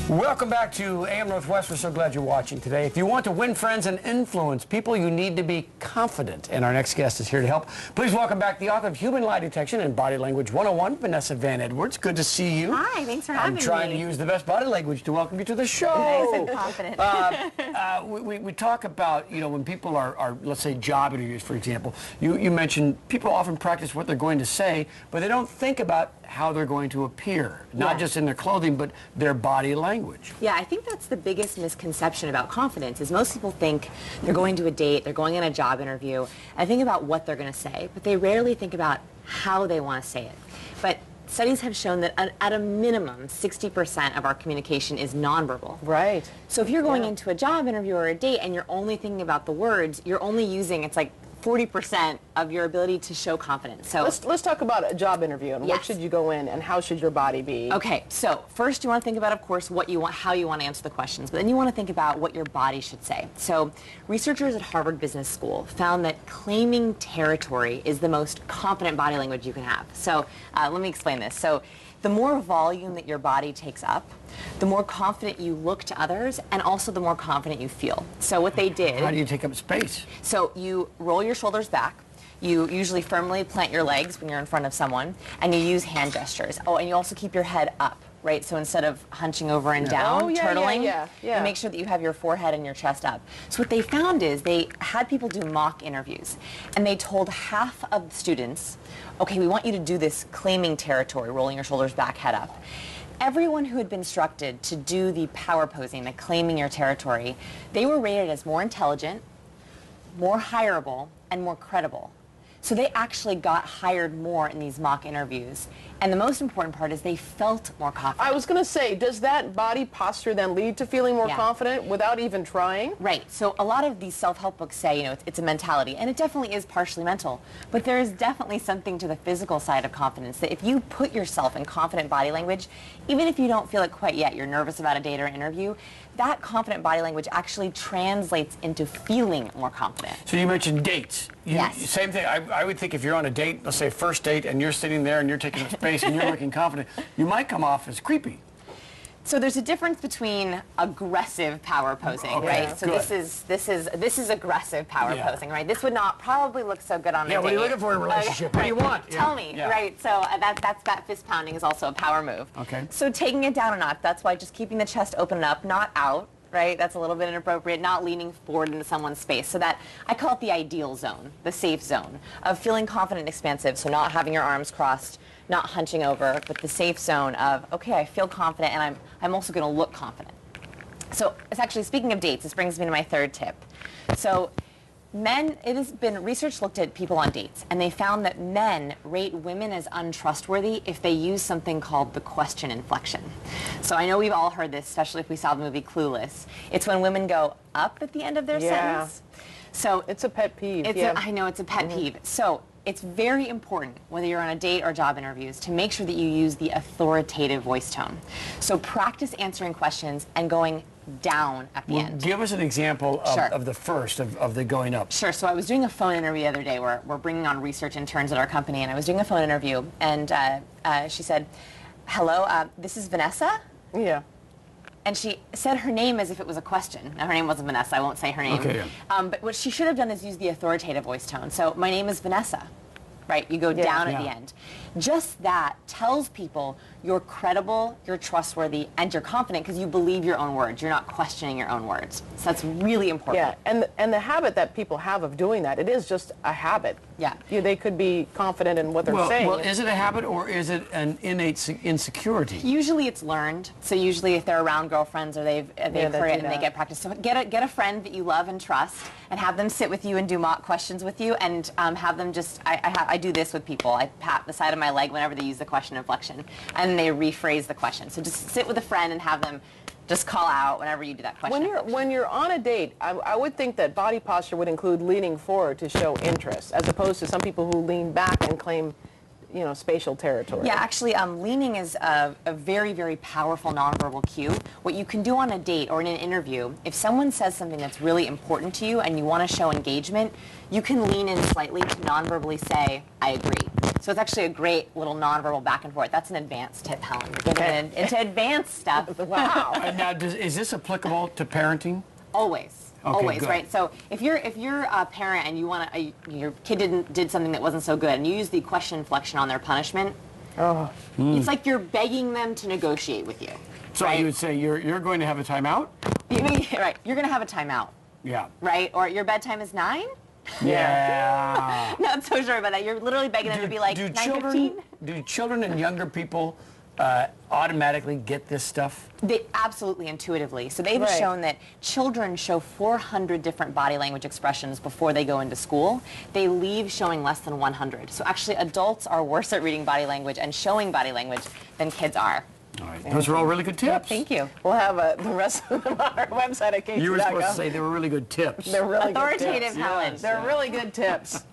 Welcome back to AM Northwest. We're so glad you're watching today. If you want to win friends and influence people, you need to be confident. And our next guest is here to help. Please welcome back the author of Human Lie Detection and Body Language 101, Vanessa Van Edwards. Good to see you. Hi, thanks for having me. I'm trying to use the best body language to welcome you to the show. Nice and confident. We talk about, when people are, let's say, job interviews, for example. You mentioned people often practice what they're going to say, but they don't think about how they're going to appear, not just in their clothing, but their body language. Yeah, I think that's the biggest misconception about confidence is most people think they're going to a date, they're going on a job interview, and think about what they're going to say, but they rarely think about how they want to say it. But studies have shown that at a minimum, 60% of our communication is nonverbal. Right. So if you're going into a job interview or a date and you're only thinking about the words, you're only using, it's like 40% of your ability to show confidence. So let's talk about a job interview and what should you go in and how should your body be? Okay, so first you want to think about, of course, what you want, how you want to answer the questions, but then you want to think about what your body should say. So researchers at Harvard Business School found that claiming territory is the most confident body language you can have. So let me explain this. So the more volume that your body takes up, the more confident you look to others, and also the more confident you feel. So what they did... How do you take up space? So you roll your shoulders back. You usually firmly plant your legs when you're in front of someone, and you use hand gestures. Oh, and you also keep your head up, right? So instead of hunching over and down, turtling, you make sure that you have your forehead and your chest up. So what they found is they had people do mock interviews, and they told half of the students, okay, we want you to do this claiming territory, rolling your shoulders back, head up. Everyone who had been instructed to do the power posing, the claiming your territory, they were rated as more intelligent, more hireable, and more credible. So they actually got hired more in these mock interviews. And the most important part is they felt more confident. I was going to say, does that body posture then lead to feeling more confident without even trying? Right. So a lot of these self-help books say, it's a mentality, and it definitely is partially mental. But there is definitely something to the physical side of confidence that if you put yourself in confident body language, even if you don't feel it quite yet, you're nervous about a date or an interview, that confident body language actually translates into feeling more confident. So you mentioned dates. Yes. Same thing. I would think if you're on a date, let's say first date, and you're sitting there and you're taking up space and you're looking confident, you might come off as creepy. So there's a difference between aggressive power posing, right? So this is aggressive power posing, right? This would not probably look so good on a date. Yeah, what are you looking for in a relationship? What do you want? Tell me, right? So that fist pounding is also a power move. Okay. So taking it down a notch, that's why just keeping the chest open up, not out, right? That's a little bit inappropriate, not leaning forward into someone's space. So that, I call it the ideal zone, the safe zone of feeling confident and expansive, so not having your arms crossed, not hunching over, but the safe zone of, okay, I feel confident and I'm also going to look confident. So it's actually, speaking of dates, this brings me to my third tip. So it has been, research looked at people on dates, and they found that men rate women as untrustworthy if they use something called the question inflection. So I know we've all heard this, especially if we saw the movie Clueless. It's when women go up at the end of their sentence. So it's a pet peeve. I know it's a pet peeve. So it's very important, whether you're on a date or job interviews, to make sure that you use the authoritative voice tone. So practice answering questions and going down at the end. Give us an example of the first, of the going up. Sure. So I was doing a phone interview the other day where we're bringing on research interns at our company, and I was doing a phone interview, and she said, hello, this is Vanessa? Yeah. And she said her name as if it was a question. Now, her name wasn't Vanessa. I won't say her name. Okay, but what she should have done is use the authoritative voice tone. So, my name is Vanessa. Right? You go down at the end. Just that tells people you're credible, you're trustworthy, and you're confident because you believe your own words. You're not questioning your own words. So that's really important. Yeah, and the habit that people have of doing that, it is just a habit. Yeah. They could be confident in what they're saying. Well, is it a habit or is it an innate insecurity? Usually it's learned. So usually if they're around girlfriends or they've heard it and they get practice. So get a friend that you love and trust and have them sit with you and do mock questions with you and have them just, I do this with people. I pat the side of my leg whenever they use the question inflection and they rephrase the question. So just sit with a friend and have them just call out whenever you do that question. When you're on a date, I would think that body posture would include leaning forward to show interest, as opposed to some people who lean back and claim, spatial territory. Yeah, actually, leaning is a very, very powerful nonverbal cue. What you can do on a date or in an interview, if someone says something that's really important to you and you want to show engagement, you can lean in slightly to nonverbally say, I agree. So it's actually a great little nonverbal back and forth. That's an advanced tip, Helen. We're getting into advanced stuff. Wow. And now, is this applicable to parenting? Always. Okay, Always, good. right? So if you're a parent and you want to, your kid did something that wasn't so good, and you use the question inflection on their punishment, it's like you're begging them to negotiate with you. So right? you would say you're going to have a timeout? Right. You're going to have a timeout. Yeah. Right? Or your bedtime is 9? Yeah. Not so sure about that. You're literally begging them to be like 9:15. Do children and younger people automatically get this stuff? They absolutely intuitively. So they've shown that children show 400 different body language expressions before they go into school. They leave showing less than 100. So actually adults are worse at reading body language and showing body language than kids are. All right. Those are all really good tips. Thank you. We'll have the rest of them on our website at KC.com. You were supposed to say they were really good tips. They're really Authoritative, good tips. Helen. They're really good tips.